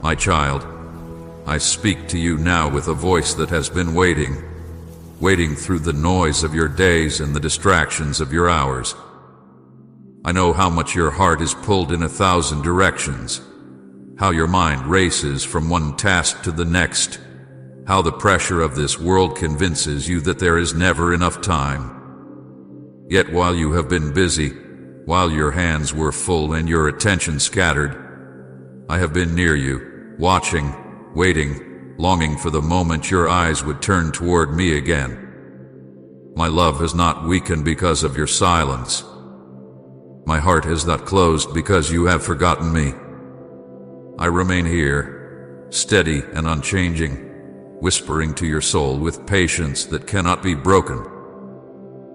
My child, I speak to you now with a voice that has been waiting through the noise of your days and the distractions of your hours. I know how much your heart is pulled in 1,000 directions, how your mind races from one task to the next, how the pressure of this world convinces you that there is never enough time. Yet while you have been busy, while your hands were full and your attention scattered, I have been near you, watching, waiting, longing for the moment your eyes would turn toward me again. My love has not weakened because of your silence. My heart has not closed because you have forgotten me. I remain here, steady and unchanging, whispering to your soul with patience that cannot be broken.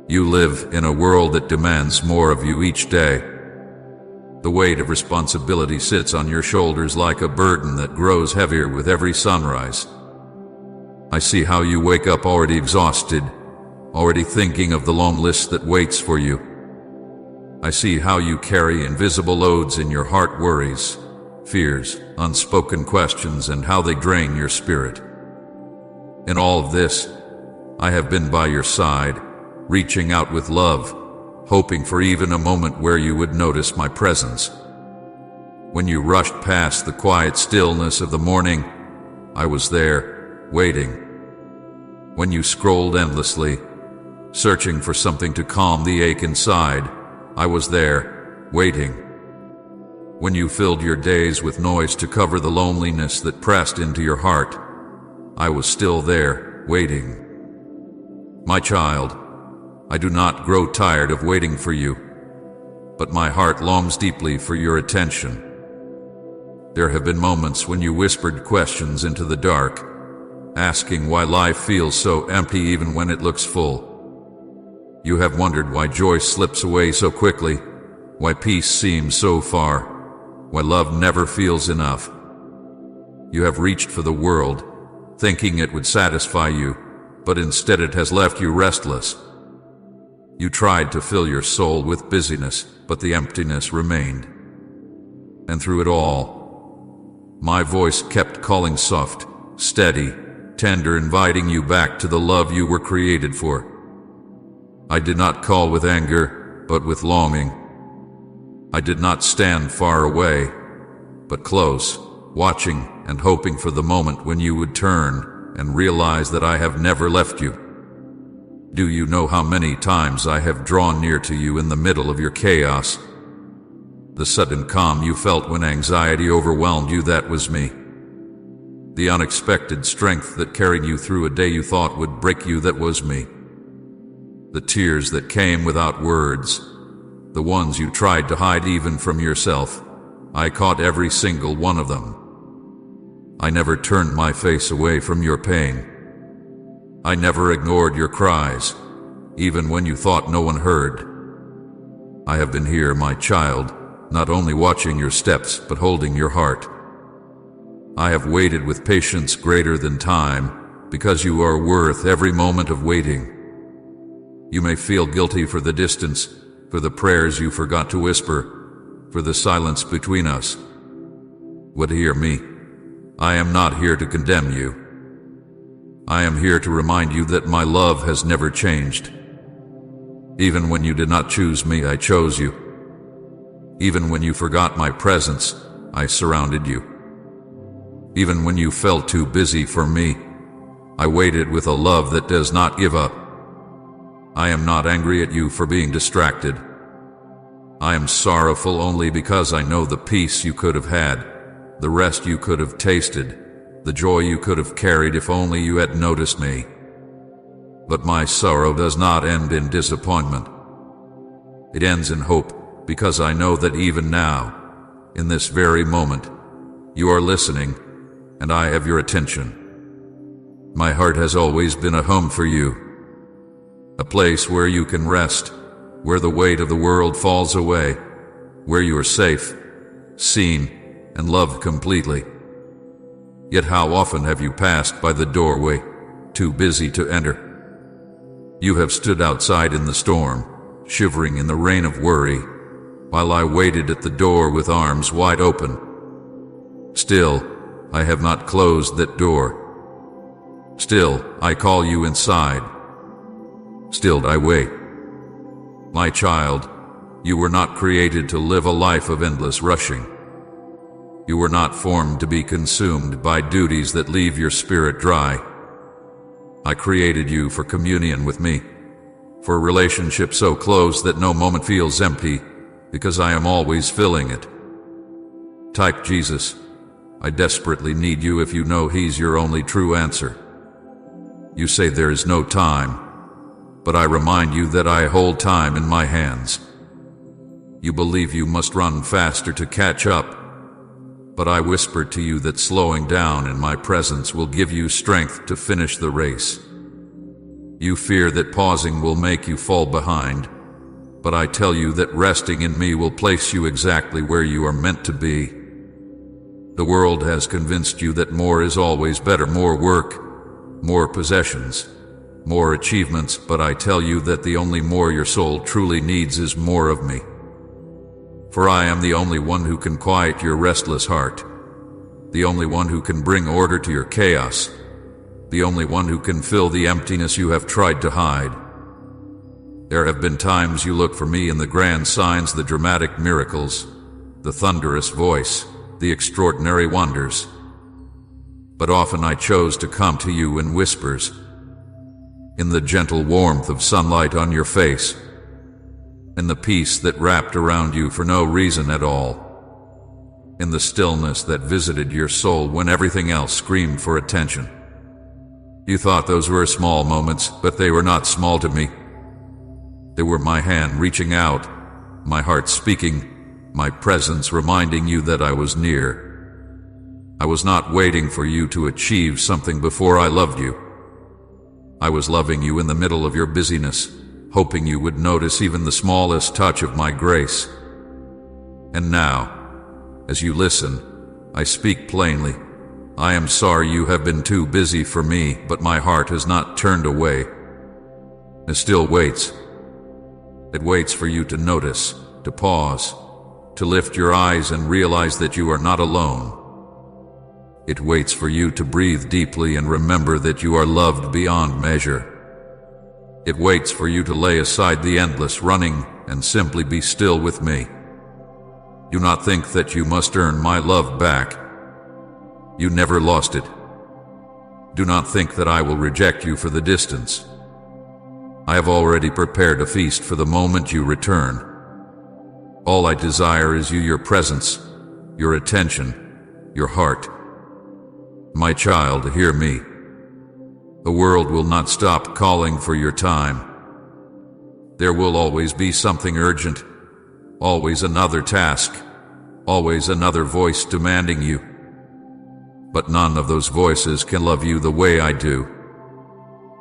You live in a world that demands more of you each day. The weight of responsibility sits on your shoulders like a burden that grows heavier with every sunrise. I see how you wake up already exhausted, already thinking of the long list that waits for you. I see how you carry invisible loads in your heart, worries, fears, unspoken questions, and how they drain your spirit. In all of this, I have been by your side, reaching out with love, hoping for even a moment where you would notice my presence. When you rushed past the quiet stillness of the morning, I was there, waiting. When you scrolled endlessly, searching for something to calm the ache inside, I was there, waiting. When you filled your days with noise to cover the loneliness that pressed into your heart, I was still there, waiting. My child, I do not grow tired of waiting for you, but my heart longs deeply for your attention. There have been moments when you whispered questions into the dark, asking why life feels so empty even when it looks full. You have wondered why joy slips away so quickly, why peace seems so far, why love never feels enough. You have reached for the world, thinking it would satisfy you, but instead it has left you restless. You tried to fill your soul with busyness, but the emptiness remained. And through it all, my voice kept calling soft, steady, tender, inviting you back to the love you were created for. I did not call with anger, but with longing. I did not stand far away, but close, watching and hoping for the moment when you would turn and realize that I have never left you. Do you know how many times I have drawn near to you in the middle of your chaos? The sudden calm you felt when anxiety overwhelmed you, that was me. The unexpected strength that carried you through a day you thought would break you, that was me. The tears that came without words, the ones you tried to hide even from yourself, I caught every single one of them. I never turned my face away from your pain. I never ignored your cries, even when you thought no one heard. I have been here, my child, not only watching your steps, but holding your heart. I have waited with patience greater than time, because you are worth every moment of waiting. You may feel guilty for the distance, for the prayers you forgot to whisper, for the silence between us. But hear me, I am not here to condemn you. I am here to remind you that my love has never changed. Even when you did not choose me, I chose you. Even when you forgot my presence, I surrounded you. Even when you felt too busy for me, I waited with a love that does not give up. I am not angry at you for being distracted. I am sorrowful only because I know the peace you could have had, the rest you could have tasted, the joy you could have carried if only you had noticed me. But my sorrow does not end in disappointment. It ends in hope, because I know that even now, in this very moment, you are listening, and I have your attention. My heart has always been a home for you, a place where you can rest, where the weight of the world falls away, where you are safe, seen, and loved completely. Yet how often have you passed by the doorway, too busy to enter? You have stood outside in the storm, shivering in the rain of worry, while I waited at the door with arms wide open. Still, I have not closed that door. Still, I call you inside. Still, I wait. My child, you were not created to live a life of endless rushing. You were not formed to be consumed by duties that leave your spirit dry. I created you for communion with me, for a relationship so close that no moment feels empty, because I am always filling it. Type Jesus. I desperately need you if you know He's your only true answer. You say there is no time, but I remind you that I hold time in my hands. You believe you must run faster to catch up, but I whisper to you that slowing down in my presence will give you strength to finish the race. You fear that pausing will make you fall behind, but I tell you that resting in me will place you exactly where you are meant to be. The world has convinced you that more is always better, more work, more possessions, more achievements, but I tell you that the only more your soul truly needs is more of me. For I am the only one who can quiet your restless heart, the only one who can bring order to your chaos, the only one who can fill the emptiness you have tried to hide. There have been times you look for me in the grand signs, the dramatic miracles, the thunderous voice, the extraordinary wonders. But often I chose to come to you in whispers, in the gentle warmth of sunlight on your face, in the peace that wrapped around you for no reason at all, in the stillness that visited your soul when everything else screamed for attention. You thought those were small moments, but they were not small to me. They were my hand reaching out, my heart speaking, my presence reminding you that I was near. I was not waiting for you to achieve something before I loved you. I was loving you in the middle of your busyness, hoping you would notice even the smallest touch of my grace. And now, as you listen, I speak plainly. I am sorry you have been too busy for me, but my heart has not turned away. It still waits. It waits for you to notice, to pause, to lift your eyes and realize that you are not alone. It waits for you to breathe deeply and remember that you are loved beyond measure. It waits for you to lay aside the endless running and simply be still with me. Do not think that you must earn my love back. You never lost it. Do not think that I will reject you for the distance. I have already prepared a feast for the moment you return. All I desire is you, your presence, your attention, your heart. My child, hear me. The world will not stop calling for your time. There will always be something urgent, always another task, always another voice demanding you. But none of those voices can love you the way I do.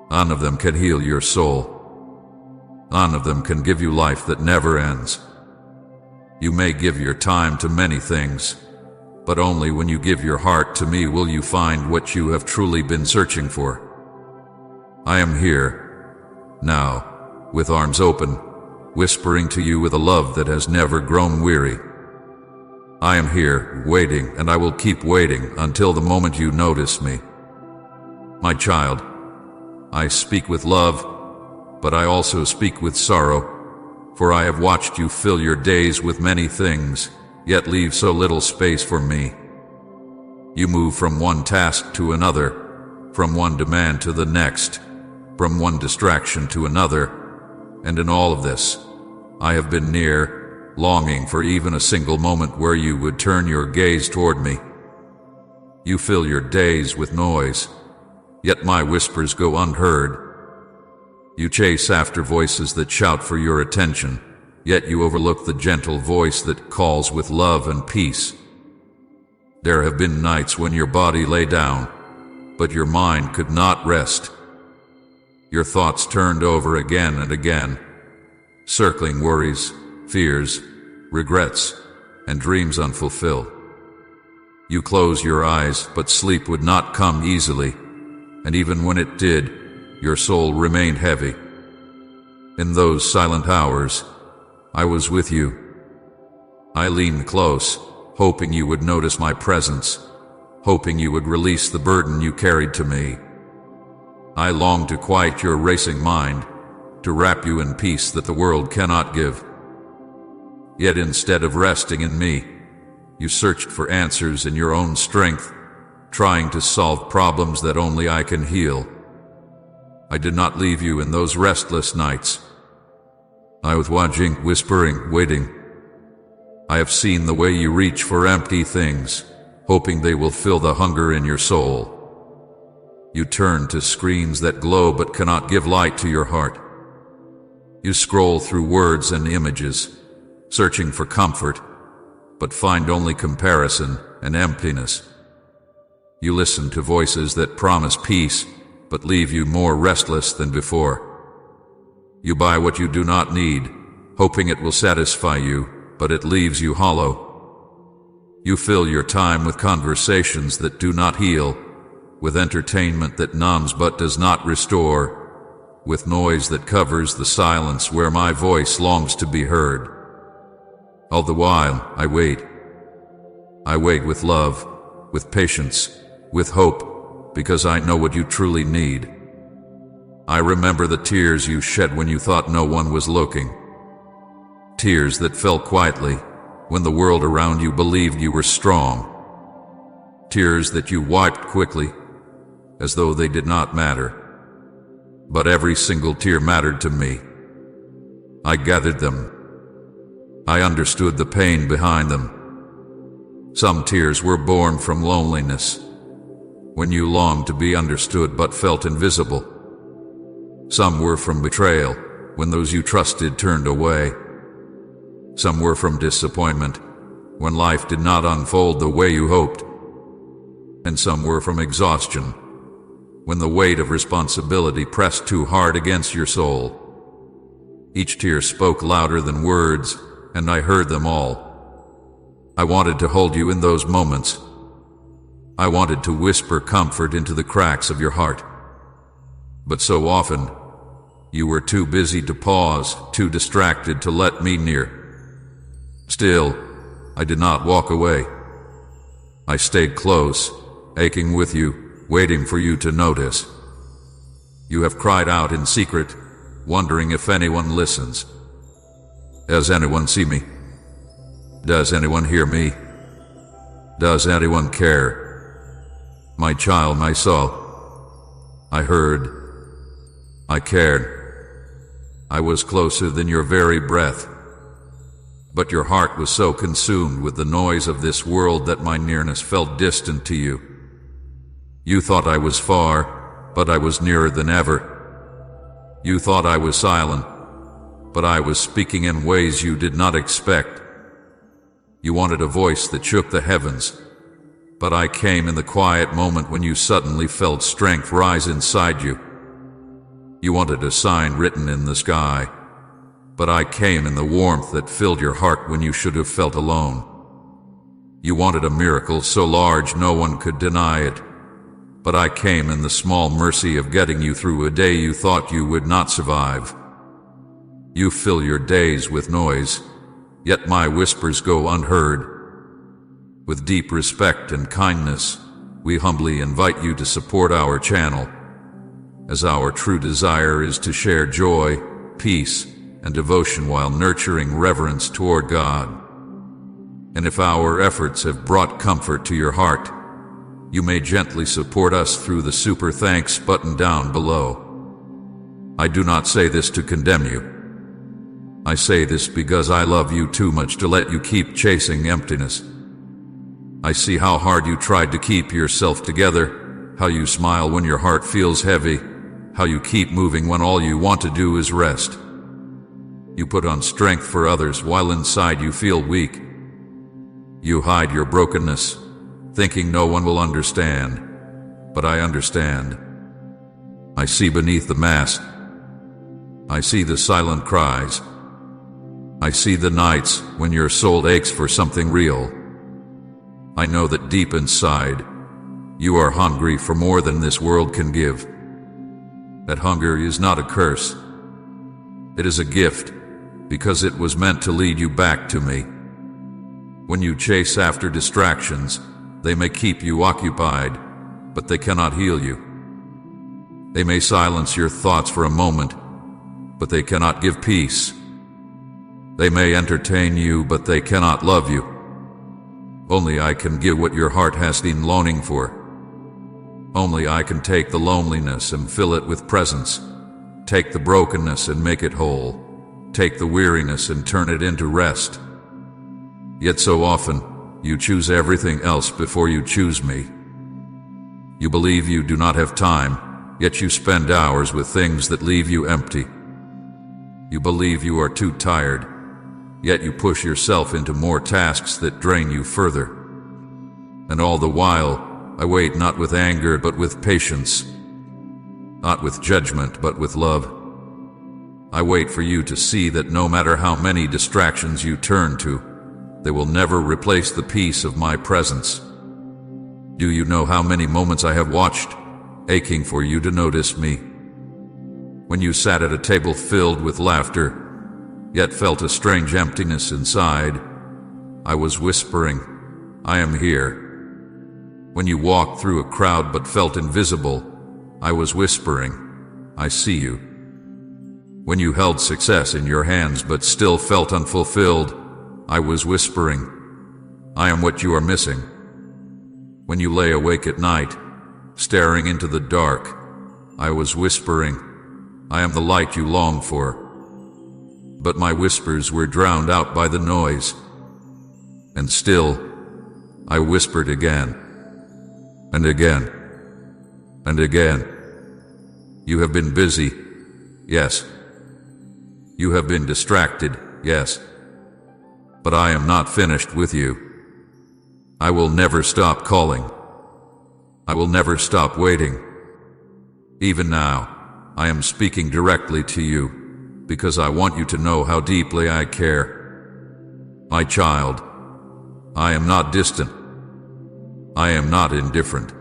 None of them can heal your soul. None of them can give you life that never ends. You may give your time to many things, but only when you give your heart to me will you find what you have truly been searching for. I am here, now, with arms open, whispering to you with a love that has never grown weary. I am here, waiting, and I will keep waiting until the moment you notice me. My child, I speak with love, but I also speak with sorrow, for I have watched you fill your days with many things, yet leave so little space for me. You move from one task to another, from one demand to the next, from one distraction to another, and in all of this, I have been near, longing for even a single moment where you would turn your gaze toward me. You fill your days with noise, yet my whispers go unheard. You chase after voices that shout for your attention, yet you overlook the gentle voice that calls with love and peace. There have been nights when your body lay down, but your mind could not rest. Your thoughts turned over again and again, circling worries, fears, regrets, and dreams unfulfilled. You close your eyes, but sleep would not come easily, and even when it did, your soul remained heavy. In those silent hours, I was with you. I leaned close, hoping you would notice my presence, hoping you would release the burden you carried to me. I long to quiet your racing mind, to wrap you in peace that the world cannot give. Yet instead of resting in me, you searched for answers in your own strength, trying to solve problems that only I can heal. I did not leave you in those restless nights. I was watching, whispering, waiting. I have seen the way you reach for empty things, hoping they will fill the hunger in your soul. You turn to screens that glow but cannot give light to your heart. You scroll through words and images, searching for comfort, but find only comparison and emptiness. You listen to voices that promise peace, but leave you more restless than before. You buy what you do not need, hoping it will satisfy you, but it leaves you hollow. You fill your time with conversations that do not heal, with entertainment that numbs but does not restore, with noise that covers the silence where my voice longs to be heard. All the while, I wait. I wait with love, with patience, with hope, because I know what you truly need. I remember the tears you shed when you thought no one was looking. Tears that fell quietly when the world around you believed you were strong. Tears that you wiped quickly, as though they did not matter. But every single tear mattered to me. I gathered them. I understood the pain behind them. Some tears were born from loneliness, when you longed to be understood but felt invisible. Some were from betrayal, when those you trusted turned away. Some were from disappointment, when life did not unfold the way you hoped. And some were from exhaustion, when the weight of responsibility pressed too hard against your soul. Each tear spoke louder than words, and I heard them all. I wanted to hold you in those moments. I wanted to whisper comfort into the cracks of your heart. But so often, you were too busy to pause, too distracted to let me near. Still, I did not walk away. I stayed close, aching with you, waiting for you to notice. You have cried out in secret, wondering if anyone listens. Does anyone see me? Does anyone hear me? Does anyone care? My child, I saw. I heard. I cared. I was closer than your very breath. But your heart was so consumed with the noise of this world that my nearness felt distant to you. You thought I was far, but I was nearer than ever. You thought I was silent, but I was speaking in ways you did not expect. You wanted a voice that shook the heavens, but I came in the quiet moment when you suddenly felt strength rise inside you. You wanted a sign written in the sky, but I came in the warmth that filled your heart when you should have felt alone. You wanted a miracle so large no one could deny it, but I came in the small mercy of getting you through a day you thought you would not survive. You fill your days with noise, yet my whispers go unheard. With deep respect and kindness, we humbly invite you to support our channel, as our true desire is to share joy, peace, and devotion while nurturing reverence toward God. And if our efforts have brought comfort to your heart, you may gently support us through the super thanks button down below. I do not say this to condemn you. I say this because I love you too much to let you keep chasing emptiness. I see how hard you tried to keep yourself together, how you smile when your heart feels heavy, how you keep moving when all you want to do is rest. You put on strength for others while inside you feel weak. You hide your brokenness, thinking no one will understand, but I understand. I see beneath the mask. I see the silent cries. I see the nights when your soul aches for something real. I know that deep inside, you are hungry for more than this world can give. That hunger is not a curse. It is a gift, because it was meant to lead you back to me. When you chase after distractions, They may keep you occupied, but they cannot heal you. They may silence your thoughts for a moment, but they cannot give peace. They may entertain you, but they cannot love you. Only I can give what your heart has been longing for. Only I can take the loneliness and fill it with presence, take the brokenness and make it whole, take the weariness and turn it into rest. Yet so often, you choose everything else before you choose me. You believe you do not have time, yet you spend hours with things that leave you empty. You believe you are too tired, yet you push yourself into more tasks that drain you further. And all the while, I wait not with anger but with patience, not with judgment but with love. I wait for you to see that no matter how many distractions you turn to, they will never replace the peace of my presence. Do you know how many moments I have watched, aching for you to notice me? When you sat at a table filled with laughter, yet felt a strange emptiness inside, I was whispering, I am here. When you walked through a crowd but felt invisible, I was whispering, I see you. When you held success in your hands but still felt unfulfilled, I was whispering, I am what you are missing. When you lay awake at night, staring into the dark, I was whispering, I am the light you long for. But my whispers were drowned out by the noise. And still, I whispered again, and again, and again. You have been busy, yes. You have been distracted, yes. But I am not finished with you. I will never stop calling. I will never stop waiting. Even now, I am speaking directly to you, because I want you to know how deeply I care. My child, I am not distant. I am not indifferent.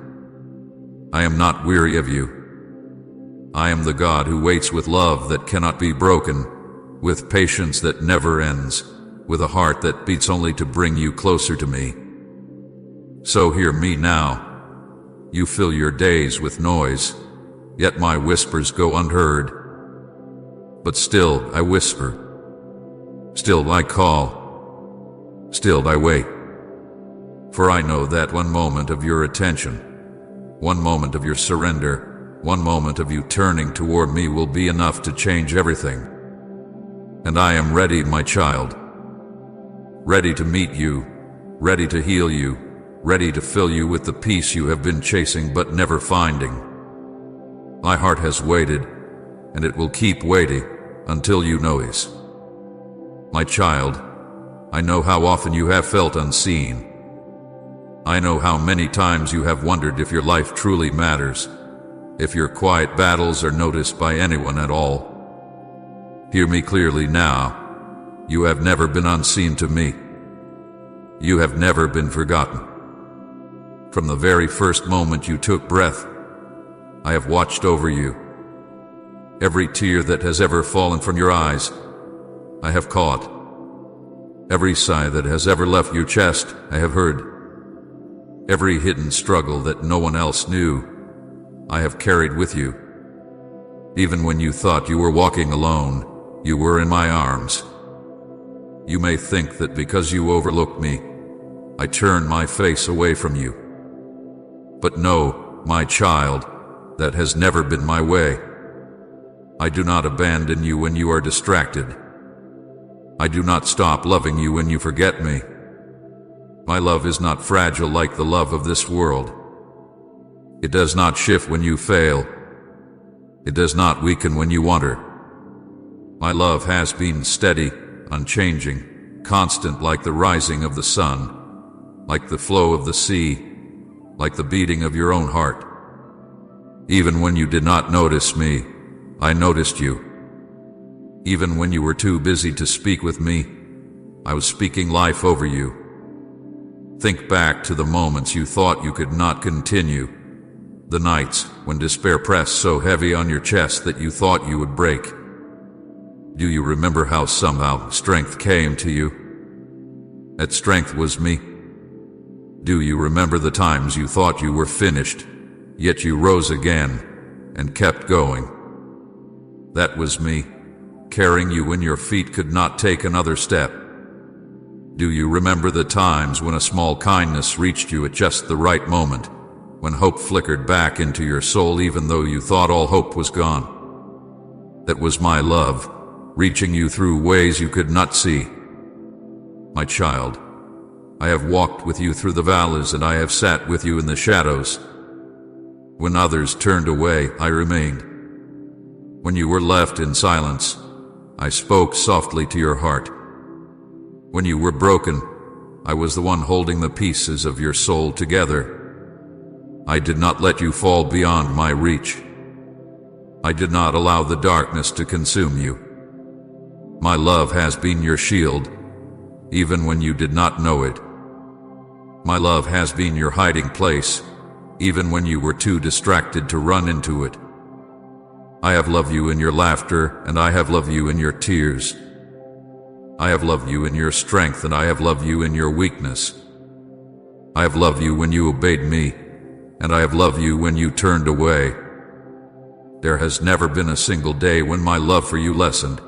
I am not weary of you. I am the God who waits with love that cannot be broken, with patience that never ends, with a heart that beats only to bring you closer to me. So hear me now. You fill your days with noise, yet my whispers go unheard. But still I whisper. Still I call. Still I wait. For I know that one moment of your attention, one moment of your surrender, one moment of you turning toward me will be enough to change everything. And I am ready, my child. Ready to meet you, ready to heal you, ready to fill you with the peace you have been chasing but never finding. My heart has waited, and it will keep waiting until you notice. My child, I know how often you have felt unseen. I know how many times you have wondered if your life truly matters, if your quiet battles are noticed by anyone at all. Hear me clearly now. You have never been unseen to me. You have never been forgotten. From the very first moment you took breath, I have watched over you. Every tear that has ever fallen from your eyes, I have caught. Every sigh that has ever left your chest, I have heard. Every hidden struggle that no one else knew, I have carried with you. Even when you thought you were walking alone, you were in my arms. You may think that because you overlooked me, I turned my face away from you. But no, my child, that has never been my way. I do not abandon you when you are distracted. I do not stop loving you when you forget me. My love is not fragile like the love of this world. It does not shift when you fail. It does not weaken when you wander. My love has been steady, unchanging, constant like the rising of the sun, like the flow of the sea, like the beating of your own heart. Even when you did not notice me, I noticed you. Even when you were too busy to speak with me, I was speaking life over you. Think back to the moments you thought you could not continue, the nights when despair pressed so heavy on your chest that you thought you would break. Do you remember how somehow strength came to you? That strength was me. Do you remember the times you thought you were finished, yet you rose again and kept going? That was me, carrying you when your feet could not take another step. Do you remember the times when a small kindness reached you at just the right moment, when hope flickered back into your soul even though you thought all hope was gone? That was my love, reaching you through ways you could not see. My child, I have walked with you through the valleys and I have sat with you in the shadows. When others turned away, I remained. When you were left in silence, I spoke softly to your heart. When you were broken, I was the one holding the pieces of your soul together. I did not let you fall beyond my reach. I did not allow the darkness to consume you. My love has been your shield, even when you did not know it. My love has been your hiding place, even when you were too distracted to run into it. I have loved you in your laughter, and I have loved you in your tears. I have loved you in your strength, and I have loved you in your weakness. I have loved you when you obeyed me, and I have loved you when you turned away. There has never been a single day when my love for you lessened.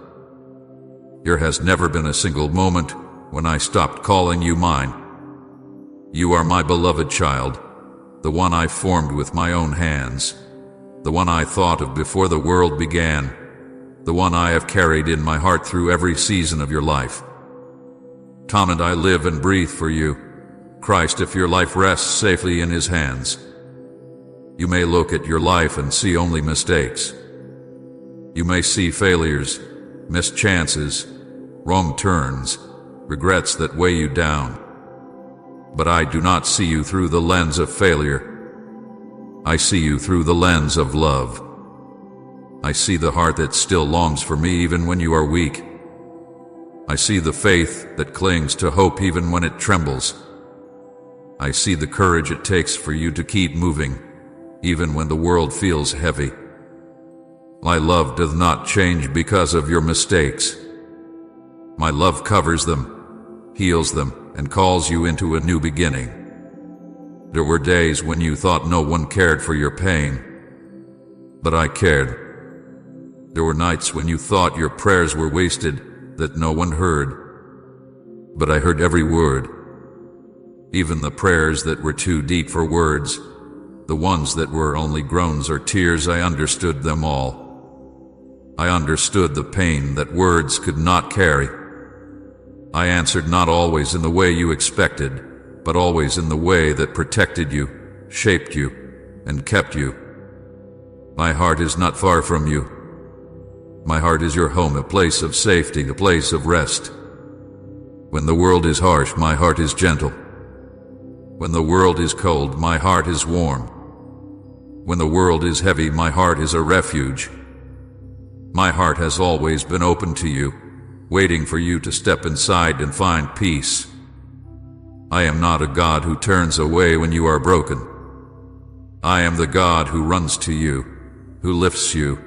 There has never been a single moment when I stopped calling you mine. You are my beloved child, the one I formed with my own hands, the one I thought of before the world began, the one I have carried in my heart through every season of your life. Tom and I live and breathe for you, Christ, if your life rests safely in His hands. You may look at your life and see only mistakes. You may see failures, missed chances, wrong turns, regrets that weigh you down. But I do not see you through the lens of failure. I see you through the lens of love. I see the heart that still longs for me even when you are weak. I see the faith that clings to hope even when it trembles. I see the courage it takes for you to keep moving, even when the world feels heavy. My love does not change because of your mistakes. My love covers them, heals them, and calls you into a new beginning. There were days when you thought no one cared for your pain, but I cared. There were nights when you thought your prayers were wasted, that no one heard, but I heard every word. Even the prayers that were too deep for words, the ones that were only groans or tears, I understood them all. I understood the pain that words could not carry. I answered not always in the way you expected, but always in the way that protected you, shaped you, and kept you. My heart is not far from you. My heart is your home, a place of safety, a place of rest. When the world is harsh, my heart is gentle. When the world is cold, my heart is warm. When the world is heavy, my heart is a refuge. My heart has always been open to you, waiting for you to step inside and find peace. I am not a God who turns away when you are broken. I am the God who runs to you, who lifts you,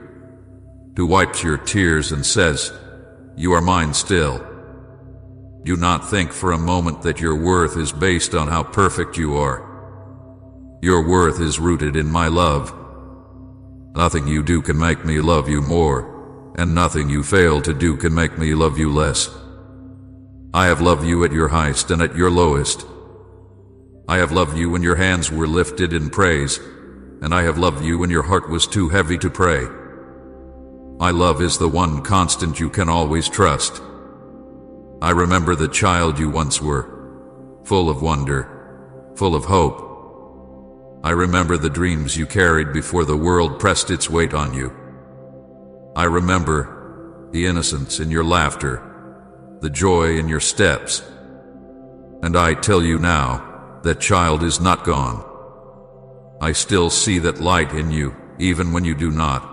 who wipes your tears and says, "You are mine still." Do not think for a moment that your worth is based on how perfect you are. Your worth is rooted in my love. Nothing you do can make me love you more, and nothing you fail to do can make me love you less. I have loved you at your highest and at your lowest. I have loved you when your hands were lifted in praise, and I have loved you when your heart was too heavy to pray. My love is the one constant you can always trust. I remember the child you once were, full of wonder, full of hope. I remember the dreams you carried before the world pressed its weight on you. I remember the innocence in your laughter, the joy in your steps. And I tell you now, that child is not gone. I still see that light in you, even when you do not.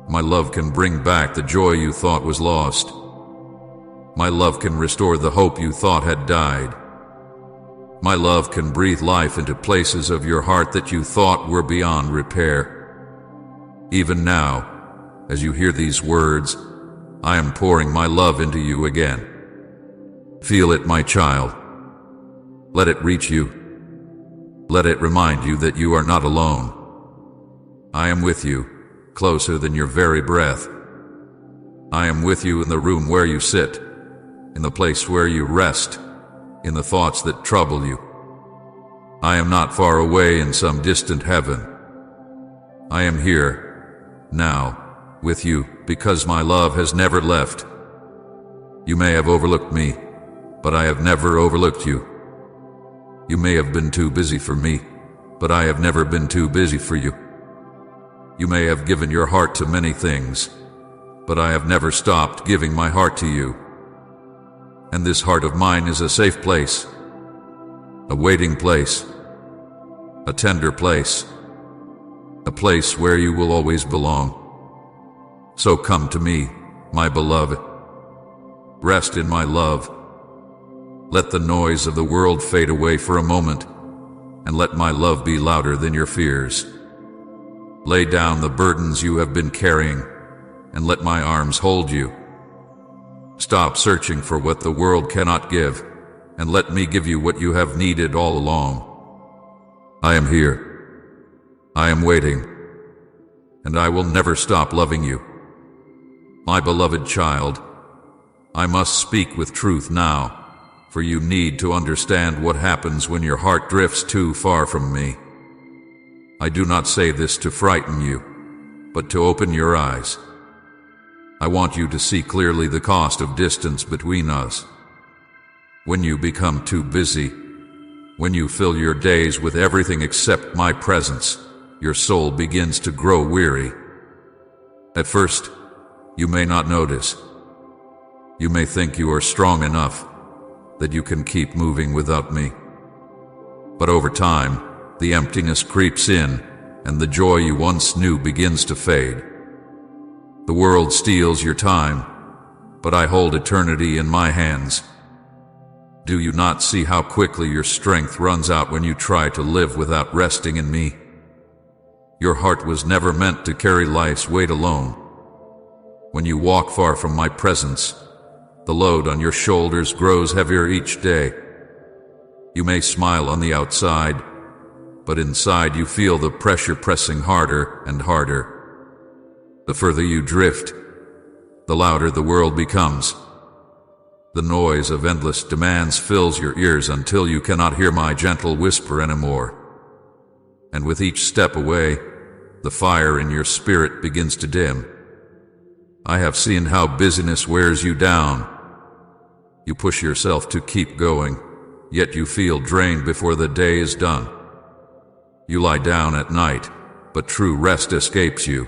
My love can bring back the joy you thought was lost. My love can restore the hope you thought had died. My love can breathe life into places of your heart that you thought were beyond repair. Even now, as you hear these words, I am pouring my love into you again. Feel it, my child. Let it reach you. Let it remind you that you are not alone. I am with you, closer than your very breath. I am with you in the room where you sit, in the place where you rest, in the thoughts that trouble you. I am not far away in some distant heaven. I am here, now, with you, because my love has never left. You may have overlooked me, but I have never overlooked you. You may have been too busy for me, but I have never been too busy for you. You may have given your heart to many things, but I have never stopped giving my heart to you. And this heart of mine is a safe place, a waiting place, a tender place, a place where you will always belong. So come to me, my beloved. Rest in my love. Let the noise of the world fade away for a moment, and let my love be louder than your fears. Lay down the burdens you have been carrying, and let my arms hold you. Stop searching for what the world cannot give, and let me give you what you have needed all along. I am here. I am waiting, and I will never stop loving you. My beloved child, I must speak with truth now, for you need to understand what happens when your heart drifts too far from me. I do not say this to frighten you, but to open your eyes. I want you to see clearly the cost of distance between us. When you become too busy, when you fill your days with everything except my presence, your soul begins to grow weary. At first, you may not notice. You may think you are strong enough, that you can keep moving without me. But over time, the emptiness creeps in, and the joy you once knew begins to fade. The world steals your time, but I hold eternity in my hands. Do you not see how quickly your strength runs out when you try to live without resting in me? Your heart was never meant to carry life's weight alone. When you walk far from my presence, the load on your shoulders grows heavier each day. You may smile on the outside, but inside you feel the pressure pressing harder and harder. The further you drift, the louder the world becomes. The noise of endless demands fills your ears until you cannot hear my gentle whisper anymore. And with each step away, the fire in your spirit begins to dim. I have seen how busyness wears you down. You push yourself to keep going, yet you feel drained before the day is done. You lie down at night, but true rest escapes you.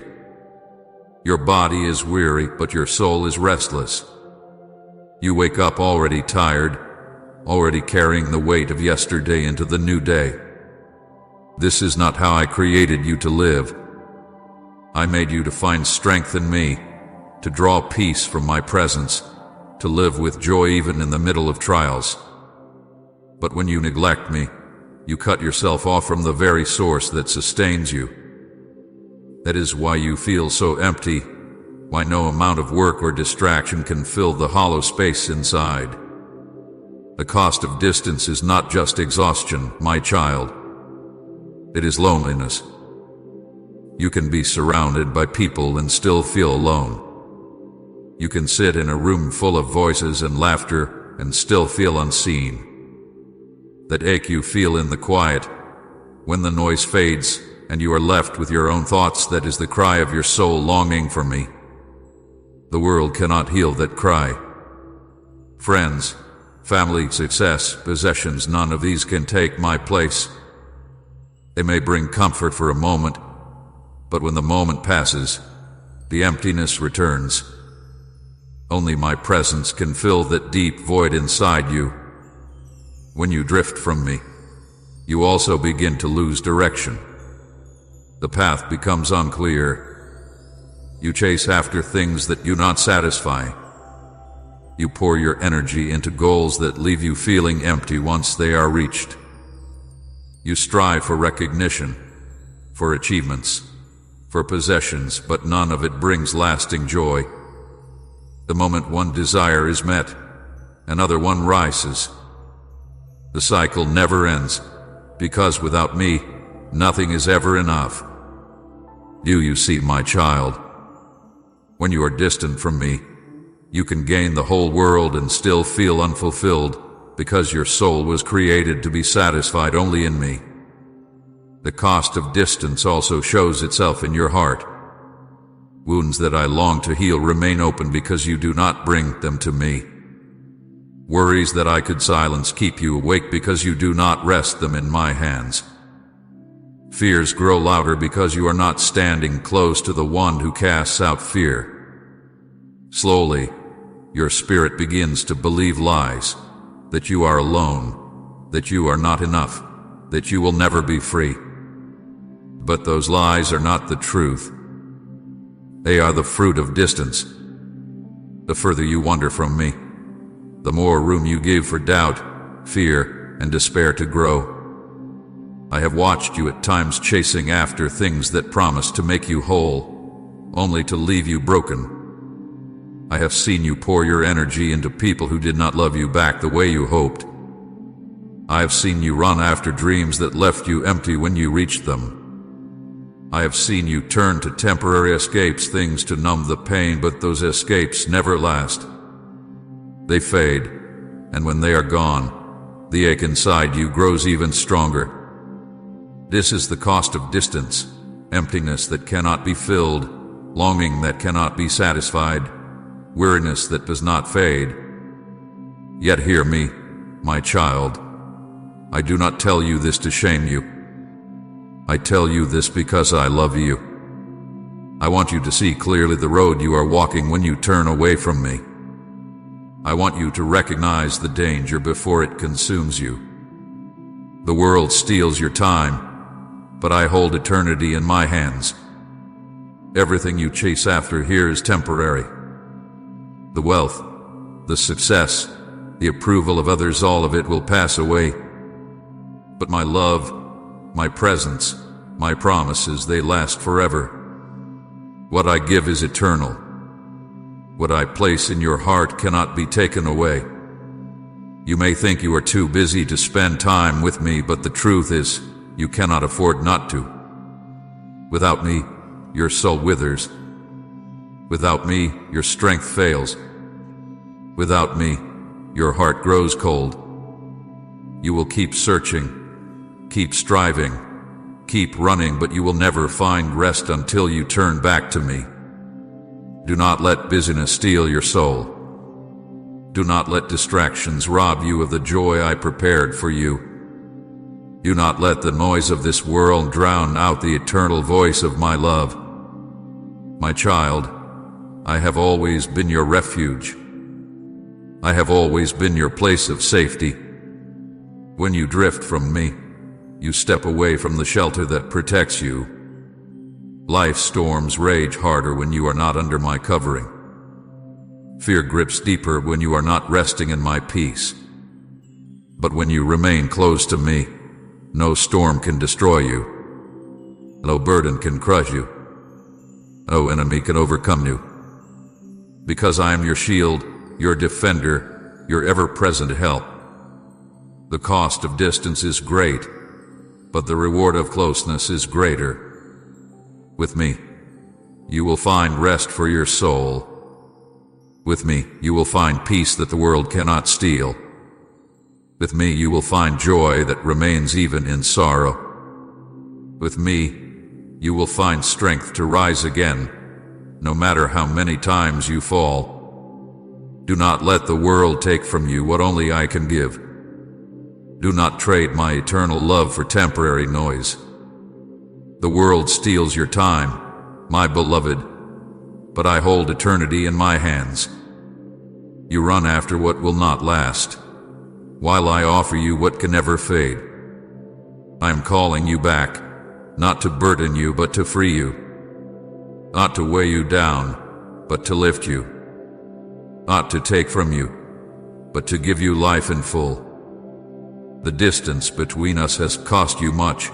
Your body is weary, but your soul is restless. You wake up already tired, already carrying the weight of yesterday into the new day. This is not how I created you to live. I made you to find strength in me, to draw peace from my presence, to live with joy even in the middle of trials. But when you neglect me, you cut yourself off from the very source that sustains you. That is why you feel so empty, why no amount of work or distraction can fill the hollow space inside. The cost of distance is not just exhaustion, my child. It is loneliness. You can be surrounded by people and still feel alone. You can sit in a room full of voices and laughter and still feel unseen. That ache you feel in the quiet, when the noise fades and you are left with your own thoughts, that is the cry of your soul longing for me. The world cannot heal that cry. Friends, family, success, possessions, none of these can take my place. They may bring comfort for a moment, but when the moment passes, the emptiness returns. Only my presence can fill that deep void inside you. When you drift from me, you also begin to lose direction. The path becomes unclear. You chase after things that do not satisfy. You pour your energy into goals that leave you feeling empty once they are reached. You strive for recognition, for achievements, for possessions, but none of it brings lasting joy. The moment one desire is met, another one rises. The cycle never ends, because without me, nothing is ever enough. Do you see, my child? When you are distant from me, you can gain the whole world and still feel unfulfilled, because your soul was created to be satisfied only in me. The cost of distance also shows itself in your heart. Wounds that I long to heal remain open because you do not bring them to me. Worries that I could silence keep you awake because you do not rest them in my hands. Fears grow louder because you are not standing close to the one who casts out fear. Slowly, your spirit begins to believe lies, that you are alone, that you are not enough, that you will never be free. But those lies are not the truth. They are the fruit of distance. The further you wander from me, the more room you give for doubt, fear, and despair to grow. I have watched you at times chasing after things that promise to make you whole, only to leave you broken. I have seen you pour your energy into people who did not love you back the way you hoped. I have seen you run after dreams that left you empty when you reached them. I have seen you turn to temporary escapes, things to numb the pain, but those escapes never last. They fade, and when they are gone, the ache inside you grows even stronger. This is the cost of distance, emptiness that cannot be filled, longing that cannot be satisfied, weariness that does not fade. Yet hear me, my child. I do not tell you this to shame you. I tell you this because I love you. I want you to see clearly the road you are walking when you turn away from me. I want you to recognize the danger before it consumes you. The world steals your time, but I hold eternity in my hands. Everything you chase after here is temporary. The wealth, the success, the approval of others, all of it will pass away. But my love, my presence, my promises, they last forever. What I give is eternal. What I place in your heart cannot be taken away. You may think you are too busy to spend time with me, but the truth is, you cannot afford not to. Without me, your soul withers. Without me, your strength fails. Without me, your heart grows cold. You will keep searching, keep striving, keep running, but you will never find rest until you turn back to me. Do not let busyness steal your soul. Do not let distractions rob you of the joy I prepared for you. Do not let the noise of this world drown out the eternal voice of my love. My child, I have always been your refuge. I have always been your place of safety. When you drift from me, you step away from the shelter that protects you. Life's storms rage harder when you are not under my covering. Fear grips deeper when you are not resting in my peace. But when you remain close to me, no storm can destroy you. No burden can crush you. No enemy can overcome you. Because I am your shield, your defender, your ever-present help. The cost of distance is great, but the reward of closeness is greater. With me, you will find rest for your soul. With me, you will find peace that the world cannot steal. With me, you will find joy that remains even in sorrow. With me, you will find strength to rise again, no matter how many times you fall. Do not let the world take from you what only I can give. Do not trade my eternal love for temporary noise. The world steals your time, my beloved, but I hold eternity in my hands. You run after what will not last, while I offer you what can never fade. I am calling you back, not to burden you, but to free you. Not to weigh you down, but to lift you. Not to take from you, but to give you life in full. The distance between us has cost you much,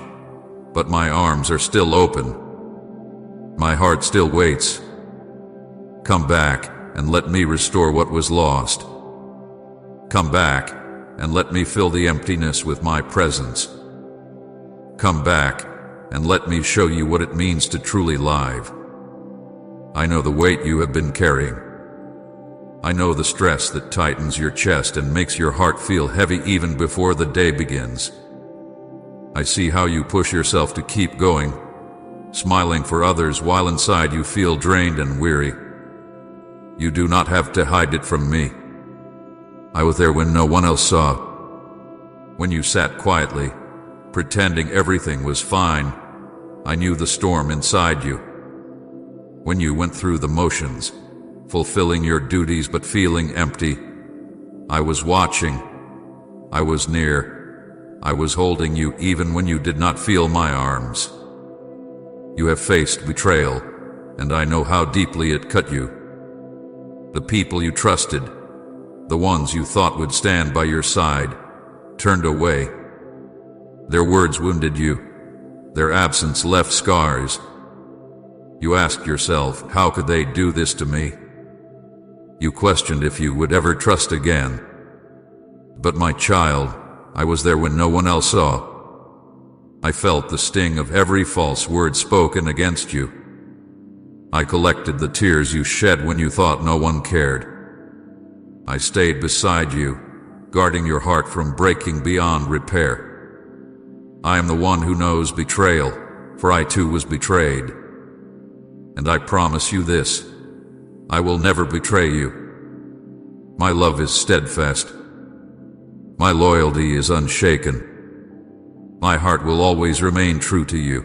but my arms are still open. My heart still waits. Come back and let me restore what was lost. Come back and let me fill the emptiness with my presence. Come back and let me show you what it means to truly live. I know the weight you have been carrying. I know the stress that tightens your chest and makes your heart feel heavy even before the day begins. I see how you push yourself to keep going, smiling for others while inside you feel drained and weary. You do not have to hide it from me. I was there when no one else saw. When you sat quietly, pretending everything was fine, I knew the storm inside you. When you went through the motions, fulfilling your duties but feeling empty, I was watching. I was near. I was holding you even when you did not feel my arms. You have faced betrayal, and I know how deeply it cut you. The people you trusted, the ones you thought would stand by your side, turned away. Their words wounded you. Their absence left scars. You asked yourself, how could they do this to me? You questioned if you would ever trust again. But my child, I was there when no one else saw. I felt the sting of every false word spoken against you. I collected the tears you shed when you thought no one cared. I stayed beside you, guarding your heart from breaking beyond repair. I am the one who knows betrayal, for I too was betrayed. And I promise you this, I will never betray you. My love is steadfast. My loyalty is unshaken. My heart will always remain true to you.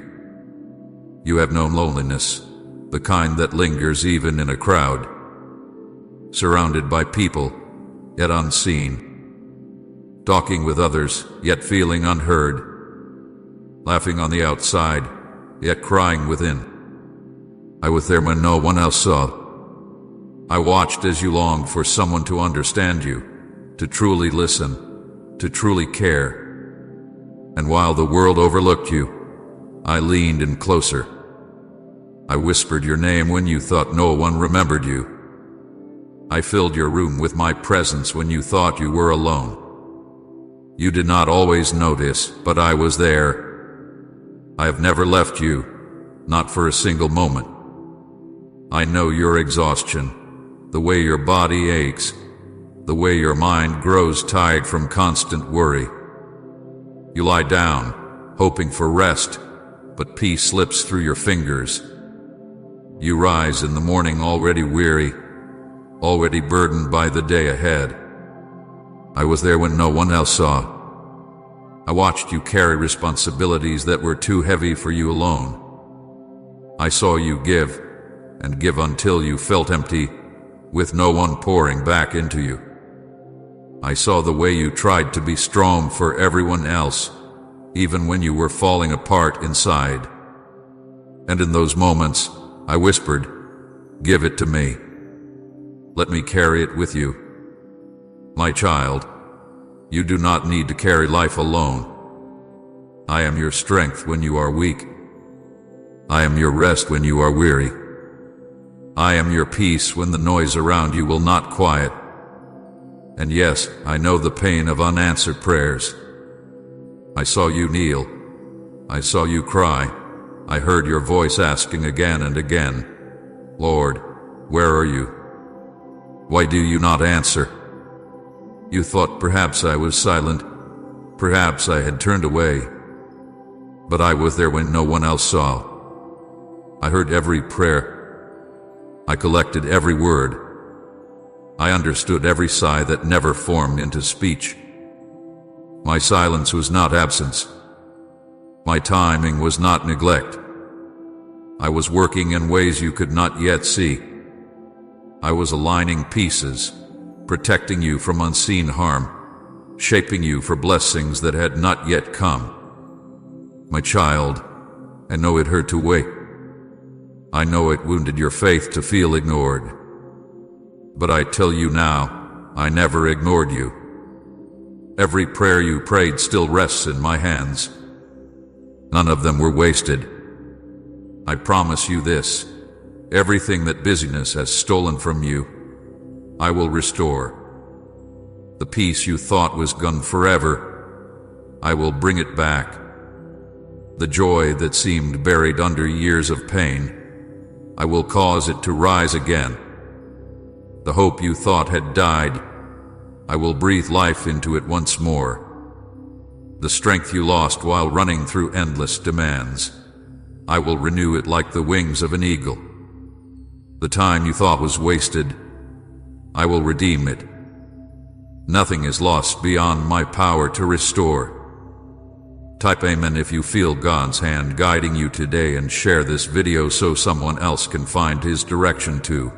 You have known loneliness, the kind that lingers even in a crowd. Surrounded by people, yet unseen. Talking with others, yet feeling unheard. Laughing on the outside, yet crying within. I was there when no one else saw. I watched as you longed for someone to understand you, to truly listen, to truly care. And while the world overlooked you, I leaned in closer. I whispered your name when you thought no one remembered you. I filled your room with my presence when you thought you were alone. You did not always notice, but I was there. I have never left you, not for a single moment. I know your exhaustion, the way your body aches, the way your mind grows tired from constant worry. You lie down, hoping for rest, but peace slips through your fingers. You rise in the morning already weary, already burdened by the day ahead. I was there when no one else saw. I watched you carry responsibilities that were too heavy for you alone. I saw you give, and give until you felt empty, with no one pouring back into you. I saw the way you tried to be strong for everyone else, even when you were falling apart inside. And in those moments, I whispered, "Give it to me. Let me carry it with you." My child, you do not need to carry life alone. I am your strength when you are weak. I am your rest when you are weary. I am your peace when the noise around you will not quiet. And yes, I know the pain of unanswered prayers. I saw you kneel. I saw you cry. I heard your voice asking again and again, "Lord, where are you? Why do you not answer?" You thought perhaps I was silent, perhaps I had turned away. But I was there when no one else saw. I heard every prayer. I collected every word. I understood every sigh that never formed into speech. My silence was not absence. My timing was not neglect. I was working in ways you could not yet see. I was aligning pieces, protecting you from unseen harm, shaping you for blessings that had not yet come. My child, I know it hurt to wait. I know it wounded your faith to feel ignored. But I tell you now, I never ignored you. Every prayer you prayed still rests in my hands. None of them were wasted. I promise you this, everything that busyness has stolen from you, I will restore. The peace you thought was gone forever, I will bring it back. The joy that seemed buried under years of pain, I will cause it to rise again. The hope you thought had died, I will breathe life into it once more. The strength you lost while running through endless demands, I will renew it like the wings of an eagle. The time you thought was wasted, I will redeem it. Nothing is lost beyond my power to restore. Type Amen if you feel God's hand guiding you today, and share this video so someone else can find His direction too.